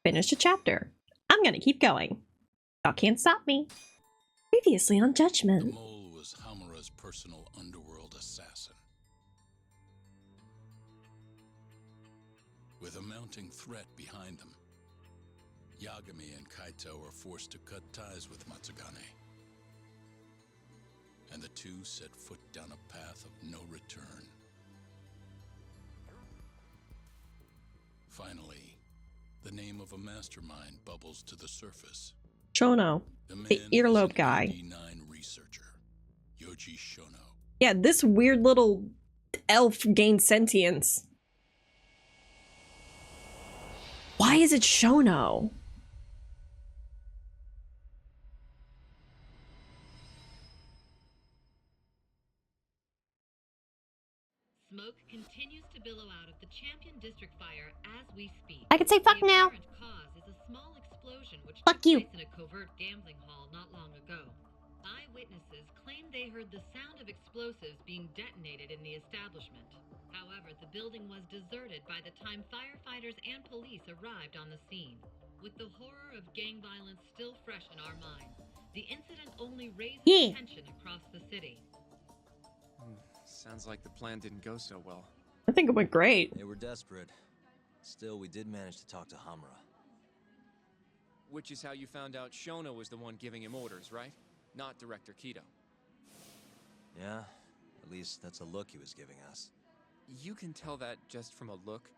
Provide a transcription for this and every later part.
Finished a chapter. I'm gonna keep going. Y'all can't stop me. Previously on The Judgment. mole was Hamura's personal underworld assassin. With a mounting threat behind them, Yagami and Kaito are forced to cut ties with Matsugane. And the two set foot down a path of no return. Finally, the name of a mastermind bubbles to the surface. Shono. The The man earlobe is an guy. 89 researcher, Yoji Shono. Yeah, this weird little elf gained sentience. Why is it Shono? Smoke continues to billow out of the Champion District fire as we speak. I could say fuck The now. apparent cause is a small explosion which Fuck took you. place in a covert gambling hall not long ago. Eyewitnesses claim they heard the sound of explosives being detonated in the establishment. However, the building was deserted by the time firefighters and police arrived on the scene. With the horror of gang violence still fresh in our minds, the incident only raised tension across the city. Sounds like the plan didn't go so well. I think it went great. They were desperate. Still, we did manage to talk to Hamura. Which is how you found out Shono was the one giving him orders, right? Not Director Kido. Yeah, at least that's a look he was giving us. You can tell that just from a look.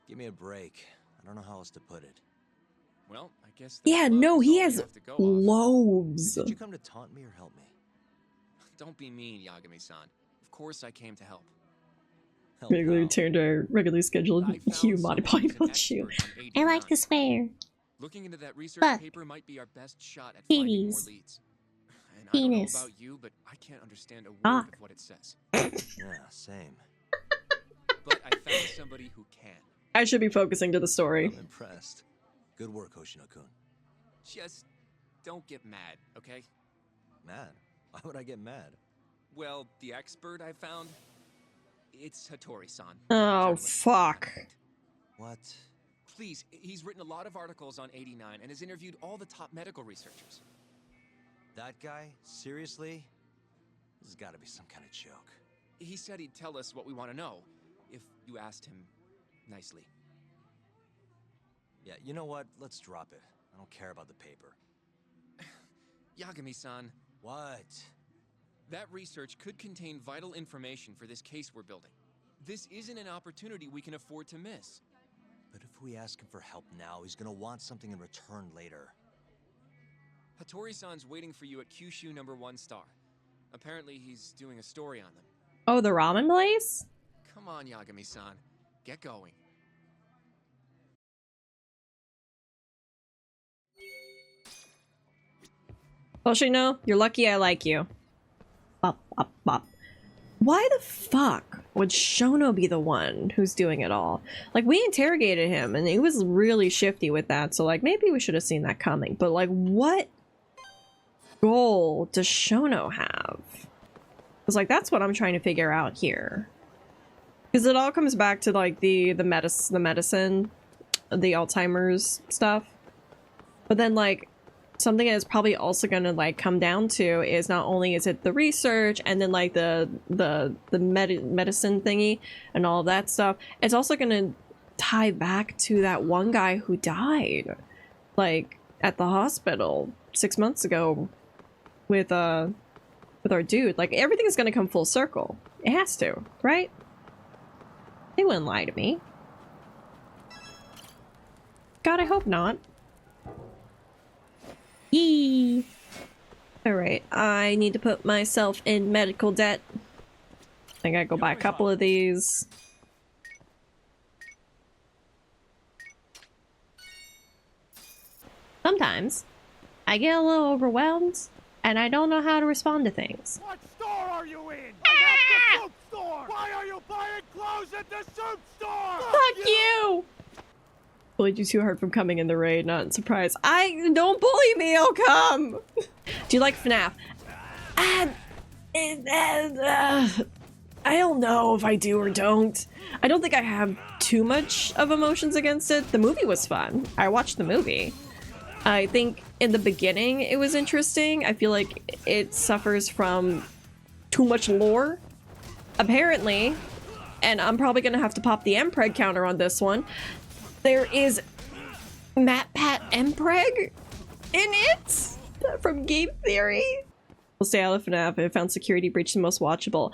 Give me a break. I don't know how else to put it. Well, I guess. Yeah, that no, is he all has we have to go off. loads. Did you come to taunt me or help me? Don't be mean, Yagami-san. Of course I came to help. Help Regularly how? returned to our regularly scheduled I found Hugh someone modifying who's an about you. expert on I like 89. to swear. Looking into that research Fuck. paper might be our best shot at finding more Titties. leads. And I don't know Penis. about you, but I can't understand a word Cock. of what it says. Yeah, same. But I found somebody who can. I should be focusing to the story. I'm impressed. Good work, Hoshino-kun. Just don't get mad, okay? Mad? Why would I get mad? Well, the expert I found, it's Hattori-san. Oh, Journalist. fuck. What? Please, he's written a lot of articles on 89 and has interviewed all the top medical researchers. That guy? Seriously? This has got to be some kind of joke. He said he'd tell us what we want to know, if you asked him nicely. Yeah, you know what? Let's drop it. I don't care about the paper. Yagami-san, What? that research could contain vital information for this case we're building. This isn't an opportunity we can afford to miss. But if we ask him for help now, he's gonna want something in return later. Hattori-san's waiting for you at Kyushu #1 star. Apparently he's doing a story on them. Oh, the ramen place? Come on, Yagami-san. Get going. Hoshino, you're lucky I like you. Bop, bop, bop. Why the fuck would Shono be the one who's doing it all? Like, we interrogated him and he was really shifty with that, so like maybe we should have seen that coming. But like, what goal does Shono have? Because like, that's what I'm trying to figure out here. Because it all comes back to like the medicine, the Alzheimer's stuff. But then like, something that is probably also going to like come down to is not only is it the research and then like the medicine thingy and all that stuff, it's also going to tie back to that one guy who died like at the hospital 6 months ago with our dude. Like, everything is going to come full circle. It has to, right? They wouldn't lie to me. God, I hope not. Yee. Alright, I need to put myself in medical debt. I gotta go buy a couple of these. Sometimes, I get a little overwhelmed, and I don't know how to respond to things. What store are you in? I'm at the soup store! Why are you buying clothes at the soup store? Fuck you! Bullied you too hard from coming in the raid, not surprised. Don't bully me, I'll come! Do you like FNAF? I don't know if I do or don't. I don't think I have too much of emotions against it. The movie was fun. I watched the movie. I think in the beginning it was interesting. I feel like it suffers from too much lore, apparently. And I'm probably gonna have to pop the Mpreg counter on this one. There is MatPat Mpreg in it from Game Theory. We'll stay out of FNAF. I found Security Breach the most watchable.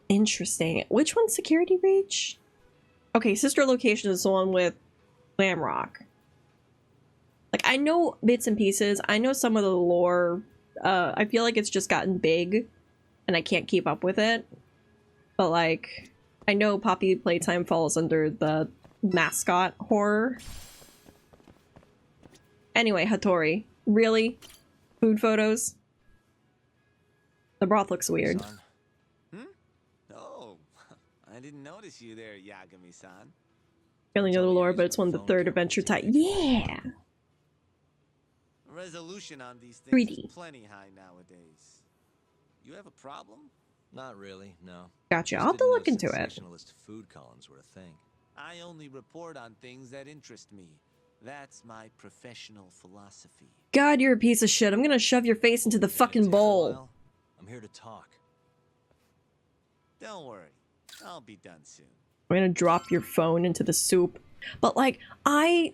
Interesting. Which one's Security Breach? Okay, Sister Location is the one with Glamrock. Like, I know bits and pieces. I know some of the lore. I feel like it's just gotten big and I can't keep up with it. But like, I know Poppy Playtime falls under the mascot horror. Anyway, Hattori. Really? Food photos? The broth looks weird. Son? Oh, I didn't notice you there, Yagami-san. Really know the lore, but it's one of the third adventure type. Yeah! Resolution on these things 3D. is plenty high nowadays. You have a problem? Not really, no. Gotcha. I'll Just have to didn't know look into it. sensationalist food columns were a thing. I only report on things that interest me. That's my professional philosophy. God, you're a piece of shit. I'm gonna shove your face into the fucking Take a bowl. while. I'm here to talk. Don't worry. I'll be done soon. I'm gonna drop your phone into the soup. But like, I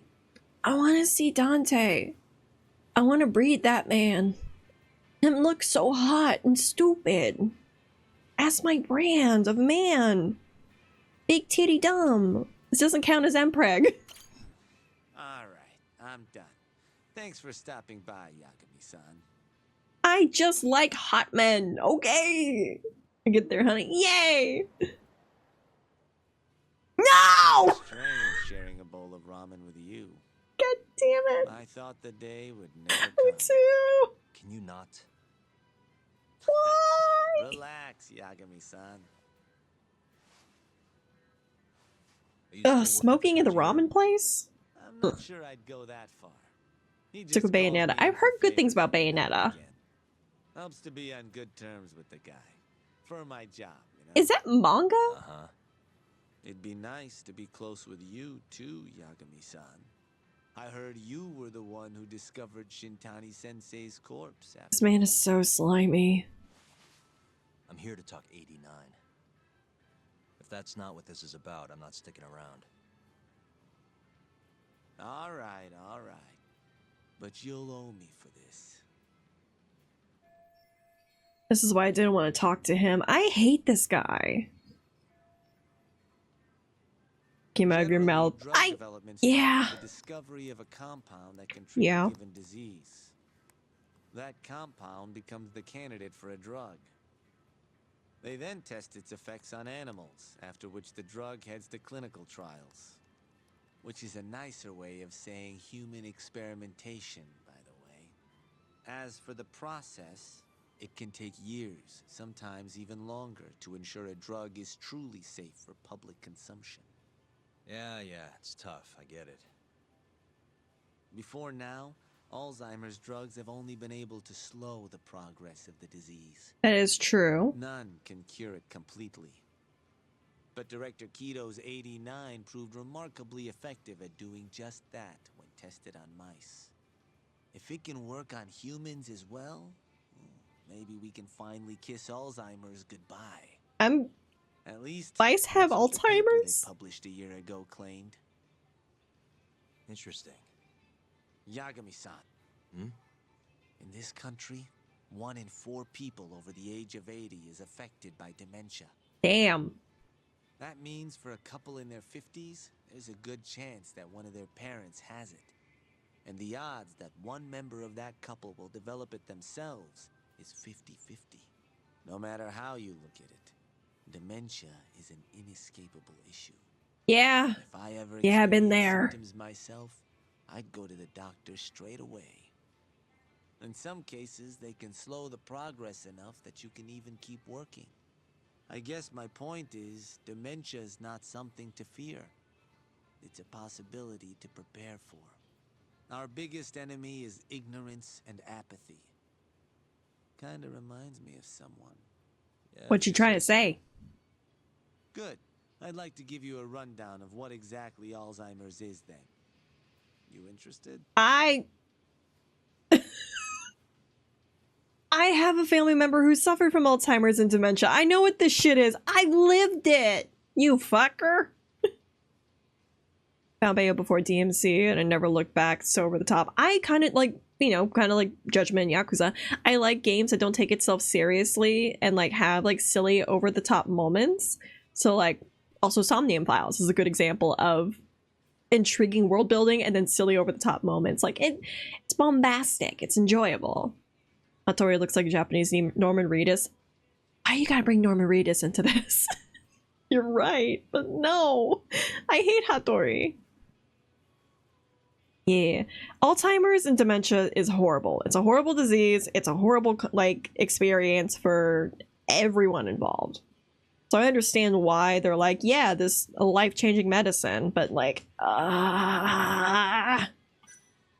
want to see Dante. I want to breed that man. Him look so hot and stupid. That's my brand of man. Big titty dumb. This doesn't count as Mpreg. Alright, I'm done. Thanks for stopping by, Yagami-san. I just like hot men. Okay. Get there, honey. Yay. No! Strange sharing a bowl of ramen with you. God damn it. I thought the day would never Me come. too. Can you not? Why? Relax, Yagami-san. Ugh, smoking in the ramen place? I'm not sure I'd go that far. He Took a just called Bayonetta. me I've in heard for good things favors about every now and Bayonetta. again. Helps to be on good terms with the guy. For my job, you know? Is that manga? Uh-huh. It'd be nice to be close with you, too, Yagami-san. I heard you were the one who discovered Shintani-sensei's corpse after... This man is so slimy. I'm here to talk 89. If that's not what this is about, I'm not sticking around. Alright. But you'll owe me for this. This is why I didn't want to talk to him. I hate this guy. Came out of your Generally, mouth. drug development starts Yeah. with the discovery of a compound that can treat Yeah. a given disease. That compound becomes the candidate for a drug. They then test its effects on animals, after which the drug heads to clinical trials. Which is a nicer way of saying human experimentation, by the way. As for the process, it can take years, sometimes even longer, to ensure a drug is truly safe for public consumption. Yeah, it's tough. I get it. Before now, Alzheimer's drugs have only been able to slow the progress of the disease. That is true. None can cure it completely. But Director Keto's 89 proved remarkably effective at doing just that when tested on mice. If it can work on humans as well, maybe we can finally kiss Alzheimer's goodbye. At least, Mice have that's what the paper Alzheimer's? they published a year ago claimed. Interesting. Yagami-san. Hmm? In this country, 1 in 4 people over the age of 80 is affected by dementia. Damn. That means for a couple in their 50s, there's a good chance that one of their parents has it. And the odds that one member of that couple will develop it themselves is 50-50. No matter how you look at it, dementia is an inescapable issue. Yeah. If I ever Yeah, I've been experienced there. symptoms myself, I'd go to the doctor straight away. In some cases, they can slow the progress enough that you can even keep working. I guess my point is, dementia is not something to fear. It's a possibility to prepare for. Our biggest enemy is ignorance and apathy. Kinda reminds me of someone. Yeah, What you trying to say? Good. I'd like to give you a rundown of what exactly Alzheimer's is then. You interested? I have a family member who suffered from Alzheimer's and dementia. I know what this shit is. I lived it. You fucker. Found Bayo before DMC and I never looked back. So over the top. I kind of like, you know, kind of like Judgment and Yakuza. I like games that don't take itself seriously and like have like silly over the top moments. So like also Somnium Files is a good example of intriguing world building and then silly over the top moments. Like it's bombastic. It's enjoyable. Hattori looks like a Japanese name, Norman Reedus. Why you gotta bring Norman Reedus into this? You're right, but no. I hate Hattori. Yeah. Alzheimer's and dementia is horrible. It's a horrible disease. It's a horrible like experience for everyone involved. So I understand why they're like, yeah, this a life-changing medicine, but like, I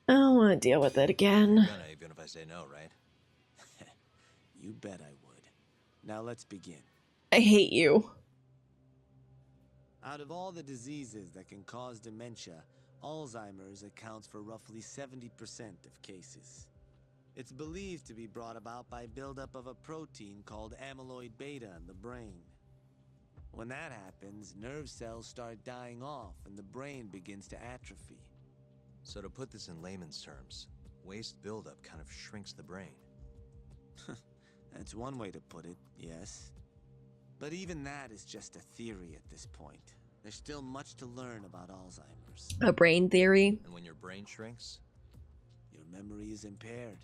don't want to deal with it again. Gonna, even if I say no, right? You bet I would. Now let's begin. I hate you. Out of all the diseases that can cause dementia, Alzheimer's accounts for roughly 70% of cases. It's believed to be brought about by buildup of a protein called amyloid beta in the brain. When that happens, nerve cells start dying off and the brain begins to atrophy. So to put this in layman's terms, waste buildup kind of shrinks the brain. That's one way to put it, yes. But even that is just a theory at this point. There's still much to learn about Alzheimer's. A brain theory. And when your brain shrinks? Your memory is impaired.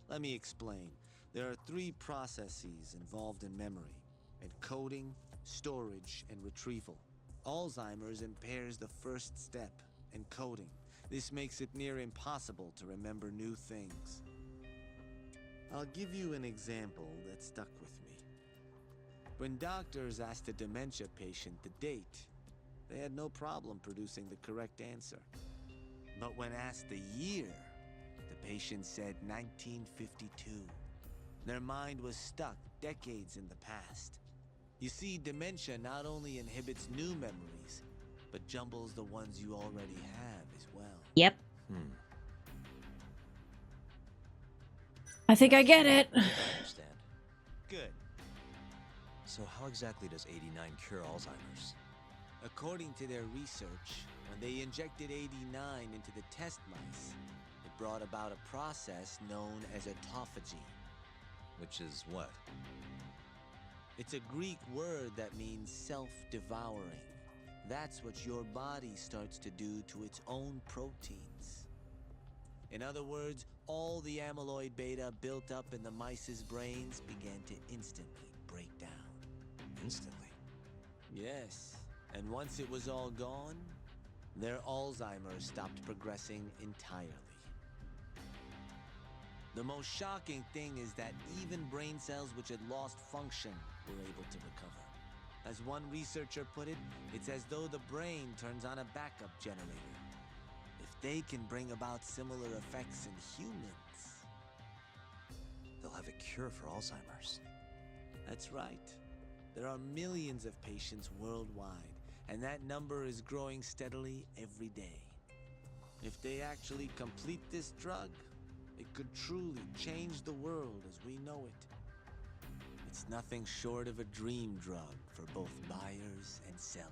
Let me explain. There are 3 processes involved in memory: encoding, storage, and retrieval. Alzheimer's impairs the first step, encoding. This makes it near impossible to remember new things. I'll give you an example that stuck with me. When doctors asked a dementia patient the date, they had no problem producing the correct answer. But when asked the year, the patient said 1952. Their mind was stuck decades in the past. You see, dementia not only inhibits new memories, but jumbles the ones you already have as well. Yep. I think I get it. I understand. Good. So how exactly does 89 cure Alzheimer's? According to their research, when they injected 89 into the test mice, it brought about a process known as autophagy. Which is what? It's a Greek word that means self-devouring. That's what your body starts to do to its own proteins. In other words, all the amyloid beta built up in the mice's brains began to instantly break down. Instantly? Yes, and once it was all gone, their Alzheimer's stopped progressing entirely. The most shocking thing is that even brain cells which had lost function were able to recover. As one researcher put it, it's as though the brain turns on a backup generator. If they can bring about similar effects in humans... They'll have a cure for Alzheimer's. That's right. There are millions of patients worldwide, and that number is growing steadily every day. If they actually complete this drug, it could truly change the world as we know it. It's nothing short of a dream drug for both buyers and sellers.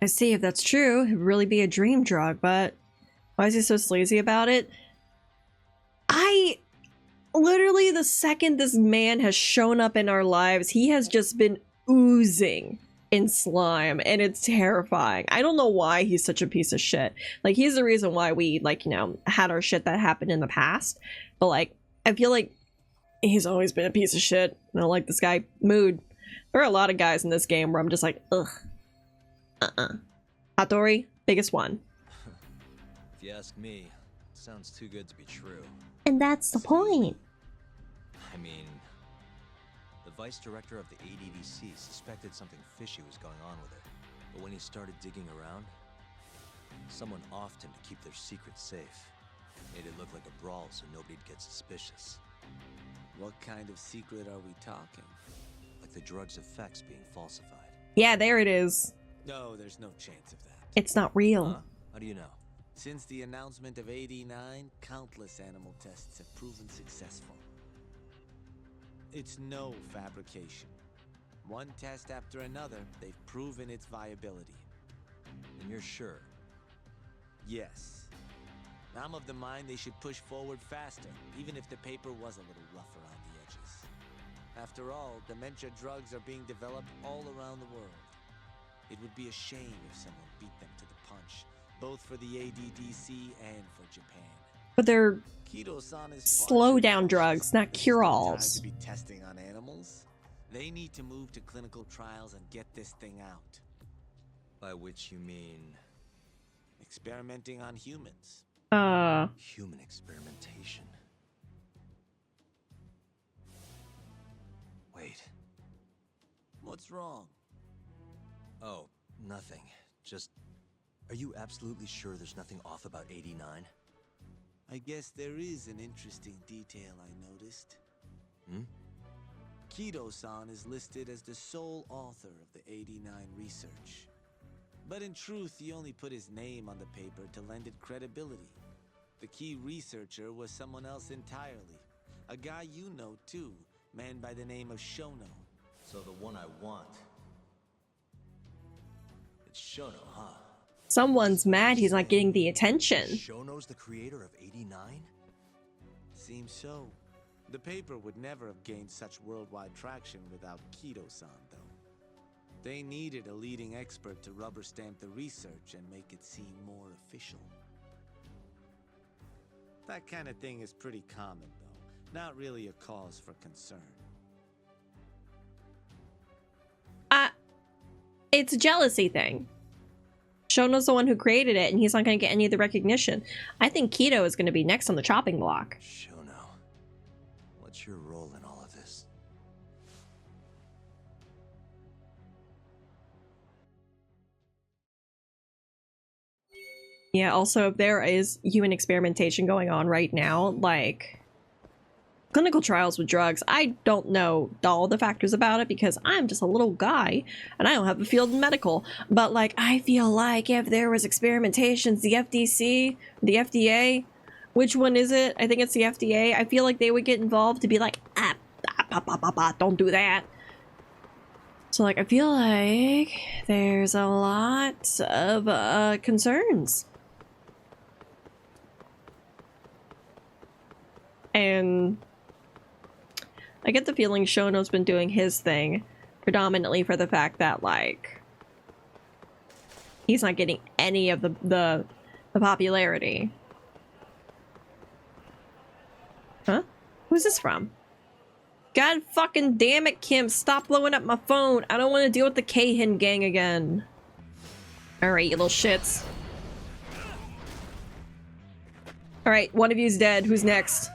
I see, if that's true, it'd really be a dream drug, but why is he so sleazy about it? Literally, the second this man has shown up in our lives, he has just been oozing in slime, and it's terrifying. I don't know why he's such a piece of shit. Like, he's the reason why we, like, you know, had our shit that happened in the past, but, like, I feel like he's always been a piece of shit. I don't like this guy. Mood. There are a lot of guys in this game where I'm just like, ugh. Hattori, biggest one. If you ask me, it sounds too good to be true. And that's the point. I mean, the vice director of the ADDC suspected something fishy was going on with it. But when he started digging around, someone offed him to keep their secret safe. Made it look like a brawl so nobody'd get suspicious. What kind of secret are we talking? the drug's effects being falsified. Yeah, there it is. No, there's no chance of that. It's not real. Huh? How do you know? Since the announcement of AD9, countless animal tests have proven successful. It's no fabrication. One test after another, they've proven its viability. And you're sure? Yes. I'm of the mind they should push forward faster, even if the paper was a little rough around the edges. After all, dementia drugs are being developed all around the world. It would be a shame if someone beat them to the punch, both for the ADDC and for Japan. But they're Kido-san is slow down drugs, not cure-alls. To be testing on animals. They need to move to clinical trials and get this thing out. By which you mean Experimenting on humans. human experimentation. Wait. What's wrong? Oh, nothing. Just, are you absolutely sure there's nothing off about 89? I guess there is an interesting detail I noticed. Hmm? Kido-san is listed as the sole author of the 89 research. But in truth, he only put his name on the paper to lend it credibility. The key researcher was someone else entirely. A guy you know too, man by the name of Shono. So the one I want. It's Shono, huh? Someone's mad he's not getting the attention. Shono's the creator of 89? Seems so. The paper would never have gained such worldwide traction without Kido-san, though. They needed a leading expert to rubber stamp the research and make it seem more official. That kind of thing is pretty common, though. Not really a cause for concern. It's a jealousy thing. Shono's the one who created it, and he's not going to get any of the recognition. I think Kido is going to be next on the chopping block. Shono, what's your role in all of this? Yeah, also, if there is human experimentation going on right now, like clinical trials with drugs, I don't know all the factors about it because I'm just a little guy and I don't have a field in medical. But like, I feel like if there was experimentations, the FDC, the FDA, which one is it? I think it's the FDA. I feel like they would get involved to be like, don't do that. So like, I feel like there's a lot of concerns. And I get the feeling Shono's been doing his thing predominantly for the fact that, like, he's not getting any of the popularity. Huh? Who's this from? God fucking damn it, Kim. Stop blowing up my phone. I don't want to deal with the Kahin gang again. Alright, you little shits. Alright, one of you's dead. Who's next?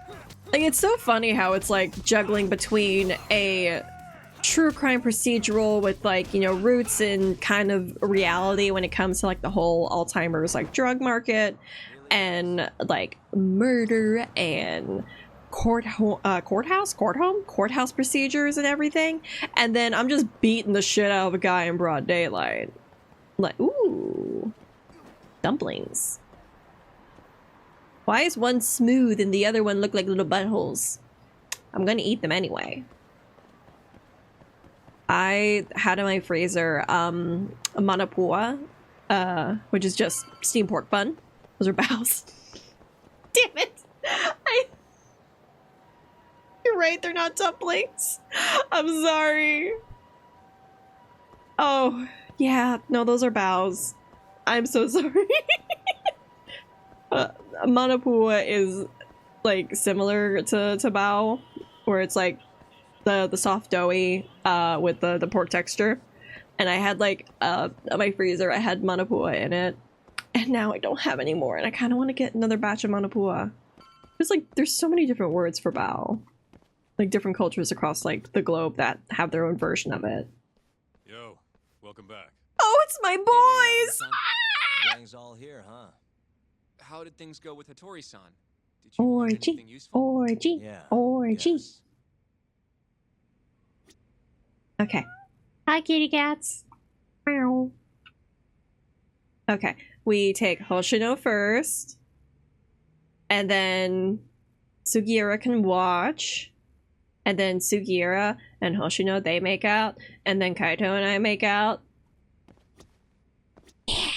Like, it's so funny how it's like juggling between a true crime procedural with, like, you know, roots in kind of reality when it comes to like the whole Alzheimer's like drug market and like murder and courthouse procedures and everything. And then I'm just beating the shit out of a guy in broad daylight. Like, ooh, dumplings. Why is one smooth and the other one look like little buttholes? I'm gonna eat them anyway. I had in my freezer a manapua, which is just steamed pork bun. Those are bows. Damn it! You're right, they're not dumplings. I'm sorry. Oh, yeah, no, those are bows. I'm so sorry. Manapua is like similar to bao, where it's like the soft doughy with the pork texture. And I had like in my freezer I had manapua in it, and now I don't have any more, and I kind of want to get another batch of manapua. There's so many different words for bao, like different cultures across like the globe that have their own version of it. Yo, welcome back. Oh, it's my boys! Gang's all here, huh? How did things go with Hattori-san? Did you learn anything Orgy, useful? orgy, Yeah. orgy. Yes. Okay. Hi, kitty cats. Meow. Okay, we take Hoshino first, and then Sugiura can watch, and then Sugiura and Hoshino, they make out, and then Kaito and I make out. Yeah.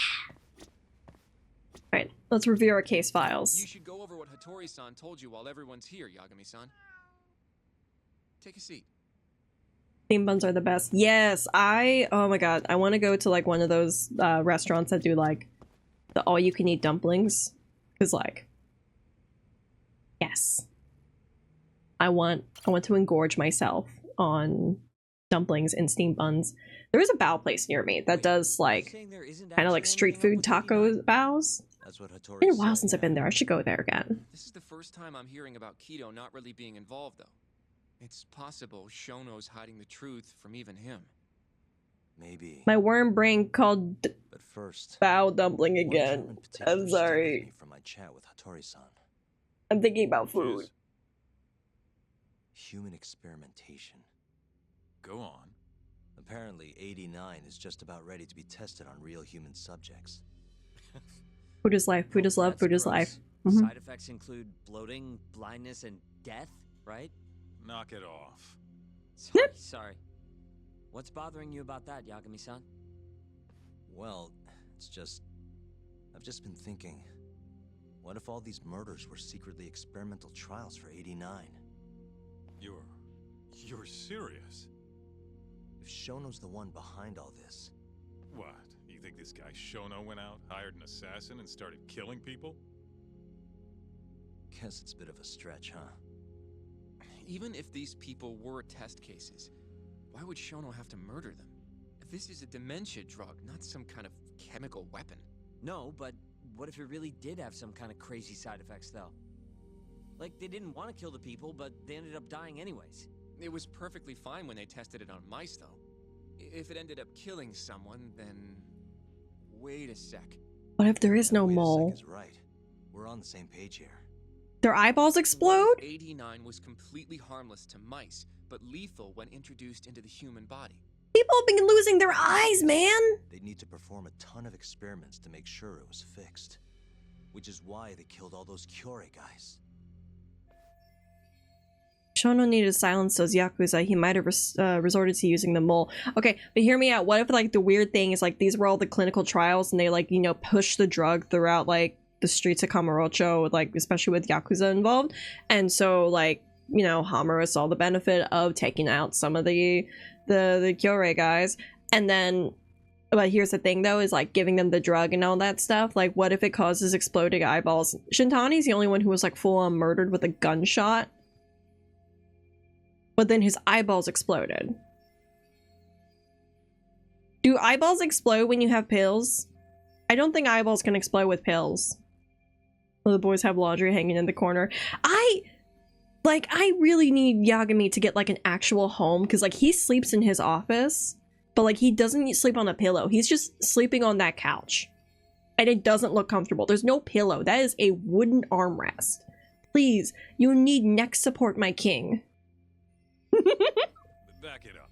Alright, let's review our case files. You should go over what Hattori-san told you while everyone's here, Yagami-san. Take a seat. Steam buns are the best. Yes, oh my god, I want to go to like one of those restaurants that do like the all-you-can-eat dumplings. Cause like, yes, I want to engorge myself on dumplings and steam buns. There is a bao place near me that does like kind of like street food taco baos. That's what It's been a while since I've been there. I should go there again. This is the first time I'm hearing about Kido not really being involved, though. It's possible Shono's hiding the truth from even him. Maybe. My worm brain called But first, bao dumpling again. I'm sorry. From my chat with Hattori-san. I'm thinking about food. Human experimentation. Go on. Apparently, 89 is just about ready to be tested on real human subjects. Food is life. Food is love. Food is life. Side effects include bloating, blindness, and death, right? Knock it off. Sorry. What's bothering you about that, Yagami-san? Well, it's just... I've just been thinking... What if all these murders were secretly experimental trials for 89? You're serious? If Shono's the one behind all this... What? You think this guy Shono went out, hired an assassin, and started killing people? Guess it's a bit of a stretch, huh? Even if these people were test cases, why would Shono have to murder them? This is a dementia drug, not some kind of chemical weapon. No, but what if it really did have some kind of crazy side effects, though? Like, they didn't want to kill the people, but they ended up dying anyways. It was perfectly fine when they tested it on mice, though. If it ended up killing someone, then... Wait a sec. What if there is no Wait a mole? sec is right. We're on the same page here. Their eyeballs explode? 89 was completely harmless to mice, but lethal when introduced into the human body. People have been losing their eyes, man! They'd need to perform a ton of experiments to make sure it was fixed. Which is why they killed all those Kyorei guys. Shono needed to silence those Yakuza. He might have resorted to using the mole. Okay, but hear me out. What if, like, the weird thing is, like, these were all the clinical trials and they, like, you know, push the drug throughout, like, the streets of Kamurocho, like, especially with Yakuza involved. And so, like, you know, Hamura saw the benefit of taking out some of the Kyorei guys. And then, but here's the thing, though, is, like, giving them the drug and all that stuff. Like, what if it causes exploding eyeballs? Shintani's the only one who was, like, full-on murdered with a gunshot. But then his eyeballs exploded. Do eyeballs explode when you have pills? I don't think eyeballs can explode with pills. Well, the boys have laundry hanging in the corner. I really need Yagami to get, like, an actual home, because, like, he sleeps in his office, but, like, he doesn't sleep on a pillow. He's just sleeping on that couch. And it doesn't look comfortable. There's no pillow. That is a wooden armrest. Please, you need neck support, my king. Back it up.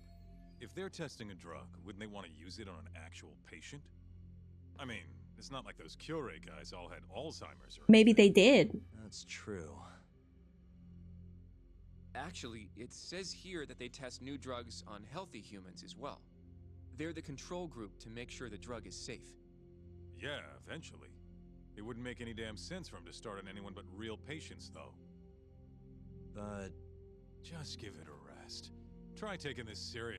If they're testing a drug, wouldn't they want to use it on an actual patient? I mean, it's not like those Kyorei guys all had Alzheimer's or Maybe they did. That's true. Actually, it says here that they test new drugs on healthy humans as well. They're the control group to make sure the drug is safe. Yeah, eventually. It wouldn't make any damn sense for them to start on anyone but real patients, though. But... just give it a rest. Try taking this serious.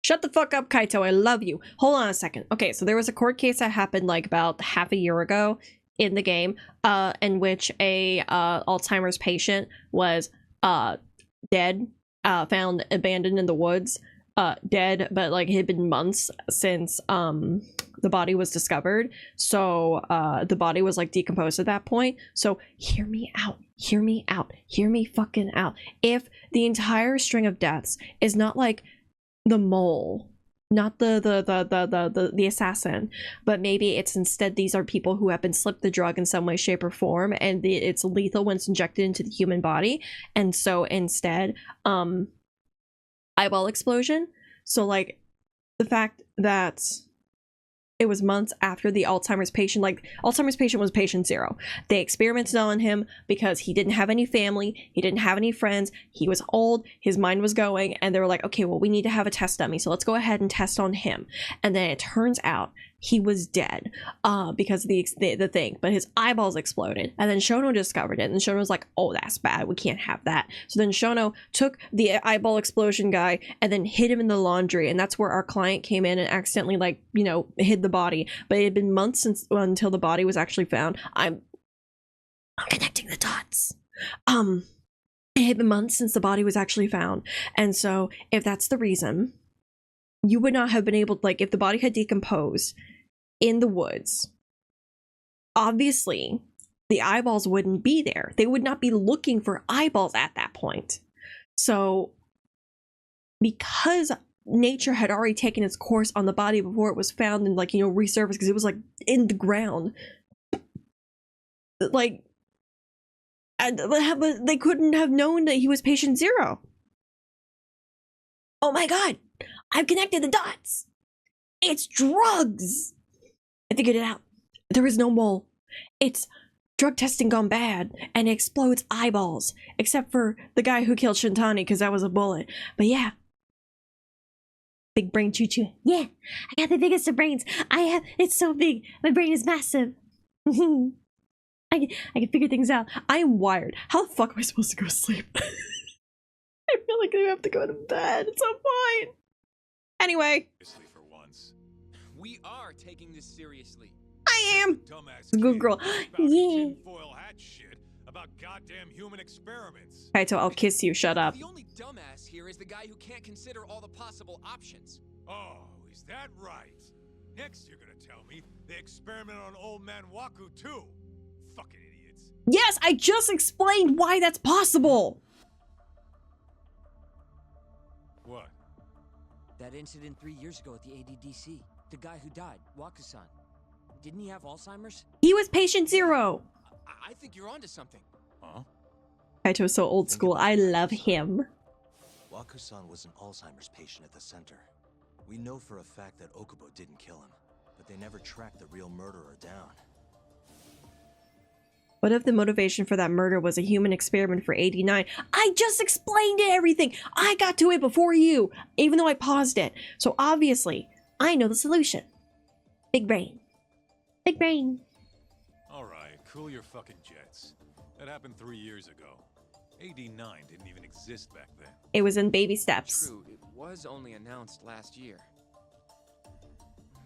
Shut the fuck up, Kaito. I love you. Hold on a second. Okay, so there was a court case that happened like about half a year ago in the game, in which a Alzheimer's patient was dead, found abandoned in the woods, dead, but like it had been months since the body was discovered. So the body was like decomposed at that point. So hear me out. Hear me out. Hear me fucking out. If the entire string of deaths is not like the mole, not the assassin, but maybe it's instead these are people who have been slipped the drug in some way, shape, or form, and it's lethal when it's injected into the human body, and so instead eyeball explosion. So, like, the fact that it was months after the Alzheimer's patient, like, Alzheimer's patient was patient 0. They experimented on him because he didn't have any family, he didn't have any friends, he was old, his mind was going, and they were like, okay, well, we need to have a test dummy, so let's go ahead and test on him. And then it turns out he was dead because of the thing, but his eyeballs exploded, and then Shono discovered it, and Shono was like, oh, that's bad, we can't have that. So then Shono took the eyeball explosion guy and then hid him in the laundry, and that's where our client came in and accidentally, like, you know, hid the body. But it had been months since until the body was actually found. I'm connecting the dots. It had been months since the body was actually found, and so if that's the reason, you would not have been able to, like, if the body had decomposed in the woods, obviously the eyeballs wouldn't be there. They would not be looking for eyeballs at that point. So because nature had already taken its course on the body before it was found and, like, you know, resurfaced, because it was like in the ground, like, but they couldn't have known that he was patient 0. Oh my god, I've connected the dots. It's drugs. I figured it out. There is no mole. It's drug testing gone bad, and it explodes eyeballs. Except for the guy who killed Shintani, because that was a bullet. But yeah. Big brain choo-choo. Yeah, I got the biggest of brains. It's so big. My brain is massive. I can figure things out. I am wired. How the fuck am I supposed to go to sleep? I feel like I have to go to bed. It's so fine. Anyway. For once. We are taking this seriously. I am. Dumbass Good girl. Yeah. Tinfoil hat shit about goddamn human experiments. Kaito, I'll kiss you. Shut up. The only dumbass here is the guy who can't consider all the possible options. Oh, is that right? Next you're gonna tell me they experimented on old man Waku too. Fucking idiots. Yes, I just explained why that's possible. What? That incident 3 years ago at the ADDC. The guy who died, Wakusan. Didn't he have Alzheimer's? He was patient 0. I think you're onto something. Huh? Kaito's so old school. I love him. Wakusan was an Alzheimer's patient at the center. We know for a fact that Okubo didn't kill him, but they never tracked the real murderer down. What if the motivation for that murder was a human experiment for 89? I just explained it, everything. I got to it before you, even though I paused it. So obviously, I know the solution. Big brain. Big brain. Alright, cool your fucking jets. That happened 3 years ago. AD9 didn't even exist back then. It was in baby steps. True, it was only announced last year.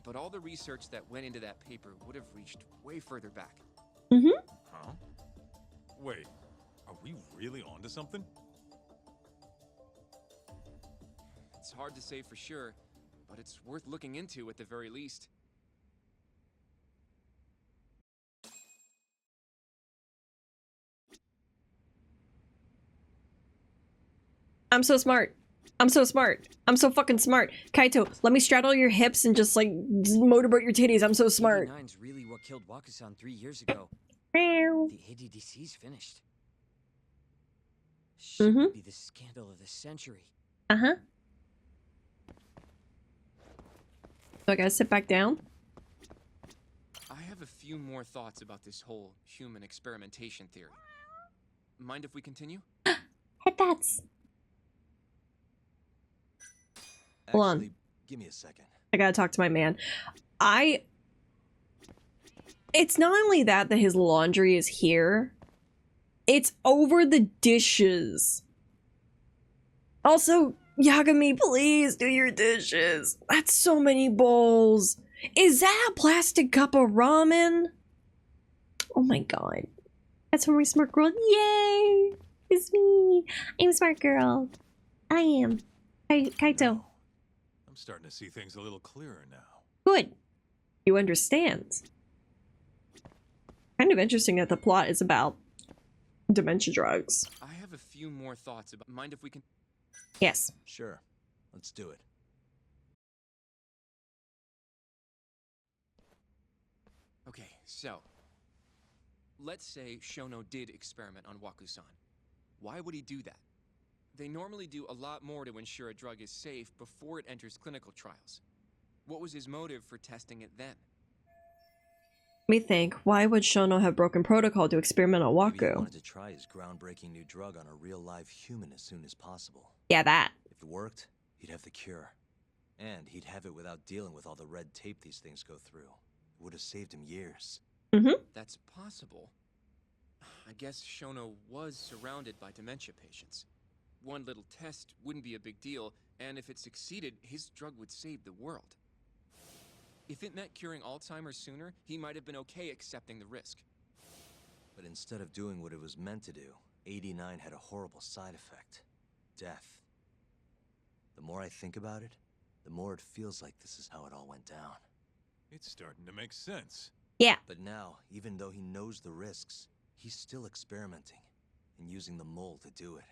But all the research that went into that paper would have reached way further back. Mm-hmm. Huh? Wait, are we really onto something? It's hard to say for sure, but it's worth looking into at the very least. I'm so smart. I'm so smart. I'm so fucking smart. Kaito, let me straddle your hips and just, like, motorboat your titties. I'm so smart. 89's really what killed Wakusan 3 years ago. Meow. The ADDC's finished. Should be the scandal of the century. Uh-huh. So I gotta sit back down? I have a few more thoughts about this whole human experimentation theory. Mind if we continue? Headbats. Hold on. Actually, give me a second. I gotta talk to my man. It's not only that his laundry is here, it's over the dishes. Also, Yagami, please do your dishes. That's so many bowls. Is that a plastic cup of ramen? Oh my god. That's from my smart girl. Yay! It's me. I'm a smart girl. I am. Kaito. I'm starting to see things a little clearer now. Good. You understand. Kind of interesting that the plot is about dementia drugs. I have a few more thoughts about. Mind if we can. Yes. Sure. Let's do it. Okay, so. Let's say Shono did experiment on Wakusan. Why would he do that? They normally do a lot more to ensure a drug is safe before it enters clinical trials. What was his motive for testing it then? Let me think. Why would Shono have broken protocol to experiment on Maybe he Waku? wanted to try his groundbreaking new drug on a real live human as soon as possible. Yeah, that. If it worked, he'd have the cure. And he'd have it without dealing with all the red tape these things go through. It would have saved him years. Mm-hmm. That's possible. I guess Shono was surrounded by dementia patients. One little test wouldn't be a big deal, and if it succeeded, his drug would save the world. If it meant curing Alzheimer's sooner, he might have been okay accepting the risk. But instead of doing what it was meant to do, 89 had a horrible side effect. Death. The more I think about it, the more it feels like this is how it all went down. It's starting to make sense. Yeah. But now, even though he knows the risks, he's still experimenting and using the mole to do it.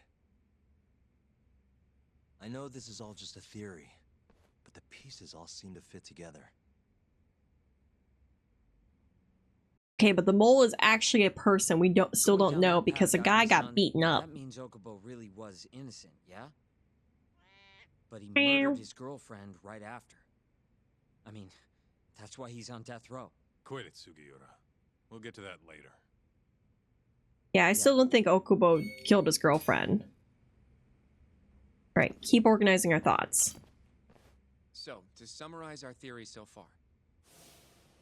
I know this is all just a theory, but the pieces all seem to fit together. Okay, but the mole is actually a person. We still Going don't down know that because a path, guy Yagi-san, got beaten up. That means Okubo really was innocent, yeah? But he Meow. murdered his girlfriend right after. I mean, that's why he's on death row. Quit it, Sugiura. We'll get to that later. Yeah, I still don't think Okubo killed his girlfriend. Right, keep organizing our thoughts. So, to summarize our theory so far.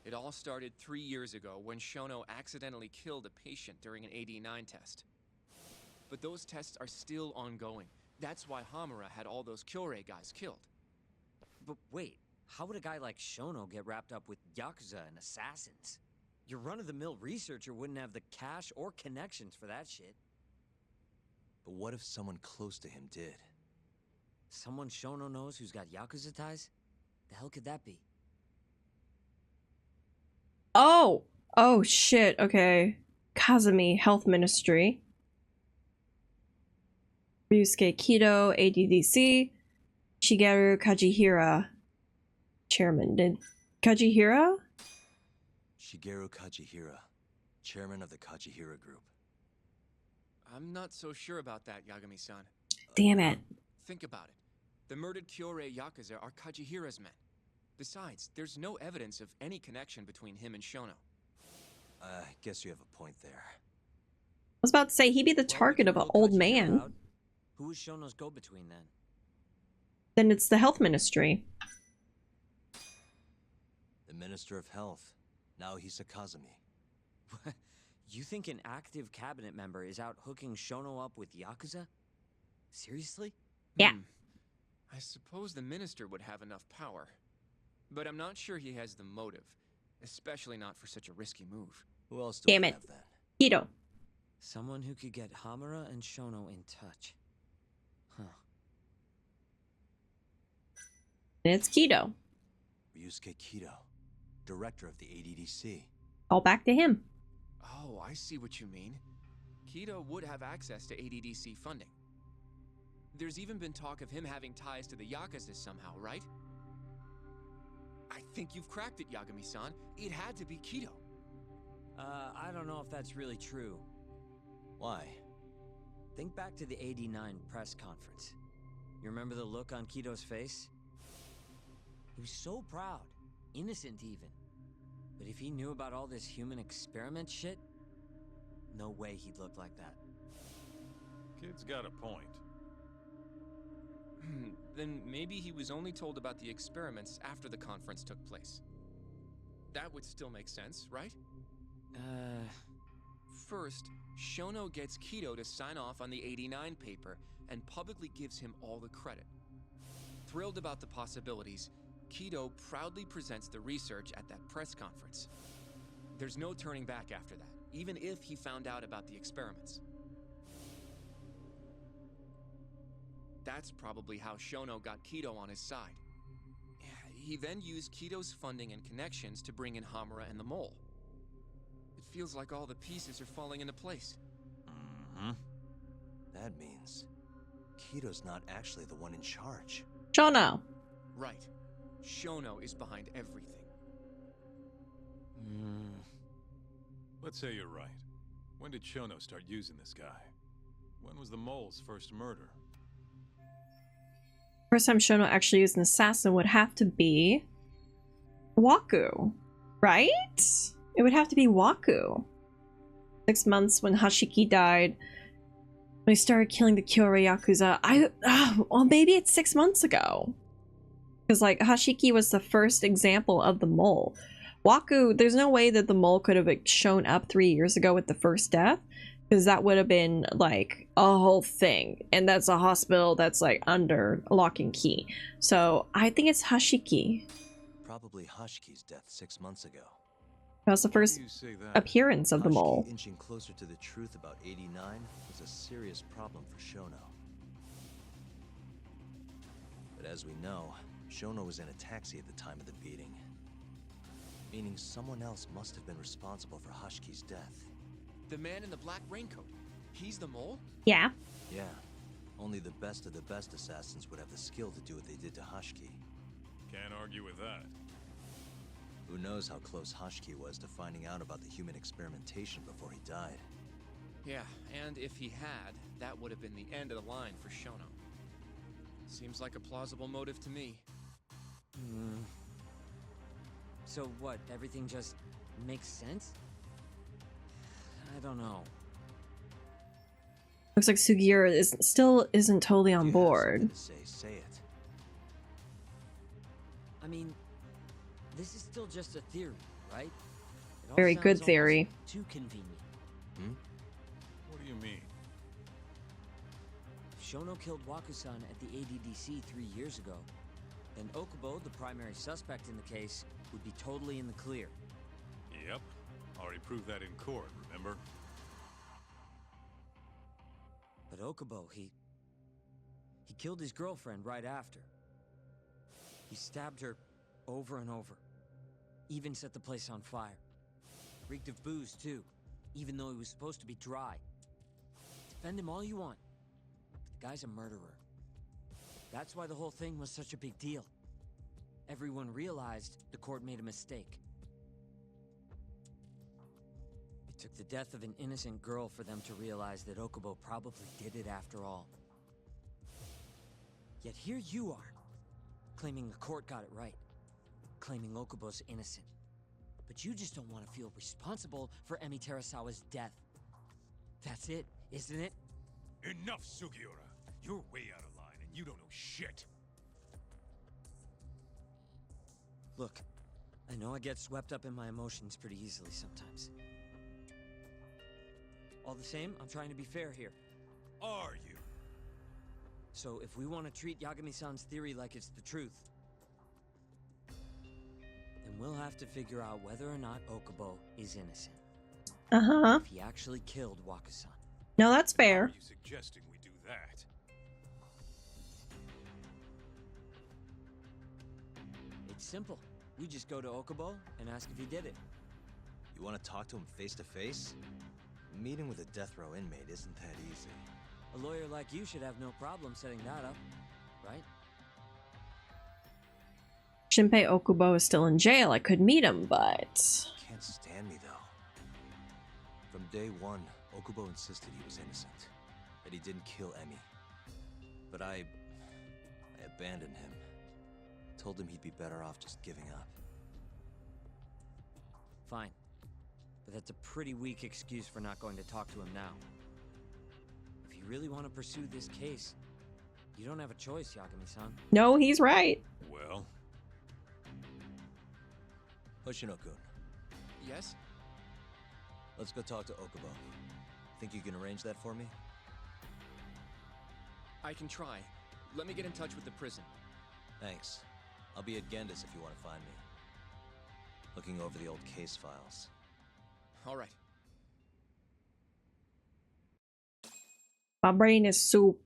It all started 3 years ago when Shono accidentally killed a patient during an AD9 test. But those tests are still ongoing. That's why Hamura had all those Kyorei guys killed. But wait, how would a guy like Shono get wrapped up with Yakuza and assassins? Your run-of-the-mill researcher wouldn't have the cash or connections for that shit. But what if someone close to him did? Someone Shono knows who's got Yakuza ties? The hell could that be? Oh! Oh shit, okay. Kazumi, Health Ministry. Ryusuke Kido, ADDC. Shigeru Kajihira, Chairman. Did Kajihira? Shigeru Kajihira, chairman of the Kajihira Group. I'm not so sure about that, Yagami-san. Damn it. Think about it. The murdered Kyorei Yakuza are Kajihira's men. Besides, there's no evidence of any connection between him and Shono. I guess you have a point there. I was about to say he'd be the Well, we target can of an rule old Kajihira man. out. Who was Shono's go-between then? Then it's the Health Ministry. The Minister of Health. Now he's a Kazumi. You think an active cabinet member is out hooking Shono up with Yakuza? Seriously? Yeah. I suppose the minister would have enough power. But I'm not sure he has the motive. Especially not for such a risky move. Who else do Damn we it. have then? Kido. Someone who could get Hamura and Shono in touch. Huh. And it's Kido. Ryusuke Kido, director of the ADDC. All back to him. Oh, I see what you mean. Kido would have access to ADDC funding. There's even been talk of him having ties to the Yakuza somehow, right? I think you've cracked it, Yagami-san. It had to be Kido. I don't know if that's really true. Why? Think back to the 89 press conference. You remember the look on Kido's face? He was so proud, innocent even. But if he knew about all this human experiment shit, no way he'd look like that. Kid's got a point. Then maybe he was only told about the experiments after the conference took place. That would still make sense, right? First, Shono gets Kido to sign off on the 89 paper and publicly gives him all the credit. Thrilled about the possibilities, Kido proudly presents the research at that press conference. There's no turning back after that, even if he found out about the experiments. That's probably how Shono got Kido on his side. He then used Kido's funding and connections to bring in Hamura and the Mole. It feels like all the pieces are falling into place. Mm-hmm. That means Kido's not actually the one in charge. Shono. Right. Shono is behind everything. Let's say you're right. When did Shono start using this guy? When was the mole's first murder? First time Shono actually used an assassin would have to be Waku, right? It would have to be Waku. 6 months when Hashiki died. When he started killing the Kyorai Yakuza. Well, maybe it's 6 months ago. Because, like, Hashiki was the first example of the mole. Waku, there's no way that the mole could have shown up 3 years ago with the first death. Because that would have been, like, a whole thing. And that's a hospital that's, like, under lock and key. So, I think it's Hashiki. Probably Hashiki's death 6 months ago. That was the first appearance of the mole. Inching closer to the truth about 89 was a serious problem for Shono. But as we know, Shono was in a taxi at the time of the beating. Meaning someone else must have been responsible for Hashiki's death. The man in the black raincoat. He's the mole? Yeah. Yeah. Only the best of the best assassins would have the skill to do what they did to Hashiki. Can't argue with that. Who knows how close Hashiki was to finding out about the human experimentation before he died. Yeah, and if he had, that would have been the end of the line for Shono. Seems like a plausible motive to me. So what, everything just makes sense? I don't know. Looks like Sugiura still isn't totally on board. Say it. I mean, this is still just a theory, right? It all Very sounds good almost theory. Too convenient. What do you mean? If Shono killed Waku-san at the ADDC 3 years ago, then Okubo, the primary suspect in the case, would be totally in the clear. Yep. Already proved that in court, remember? But Okubo, he killed his girlfriend right after. He stabbed her over and over. Even set the place on fire. Reeked of booze, too, even though he was supposed to be dry. Defend him all you want. The guy's a murderer. That's why the whole thing was such a big deal. Everyone realized the court made a mistake. It took the death of an innocent girl for them to realize that Okubo probably did it after all. Yet here you are, claiming the court got it right, claiming Okubo's innocent. But you just don't want to feel responsible for Emi Terasawa's death. That's it, isn't it? Enough, Sugiura! You're way out of line, and you don't know shit! Look, I know I get swept up in my emotions pretty easily sometimes. All the same, I'm trying to be fair here. Are you? So if we want to treat Yagami-san's theory like it's the truth, then we'll have to figure out whether or not Okubo is innocent. Uh-huh. If he actually killed Waku-san. No, that's How fair. are you suggesting we do that? It's simple. We just go to Okubo and ask if he did it. You want to talk to him face to face? Meeting with a death row inmate isn't that easy. A lawyer like you should have no problem setting that up, right? Shinpei Okubo is still in jail. I could meet him, but... Can't stand me, though. From day one, Okubo insisted he was innocent. That he didn't kill Emi. But I abandoned him. Told him he'd be better off just giving up. Fine. But that's a pretty weak excuse for not going to talk to him now. If you really want to pursue this case, you don't have a choice, Yagami-san. No, he's right. Well, Hoshino-kun, Yes? let's go talk to Okubo. Think you can arrange that for me? I can try. Let me get in touch with the prison. Thanks. I'll be at Genda's if you want to find me. Looking over the old case files. All right. My brain is soup.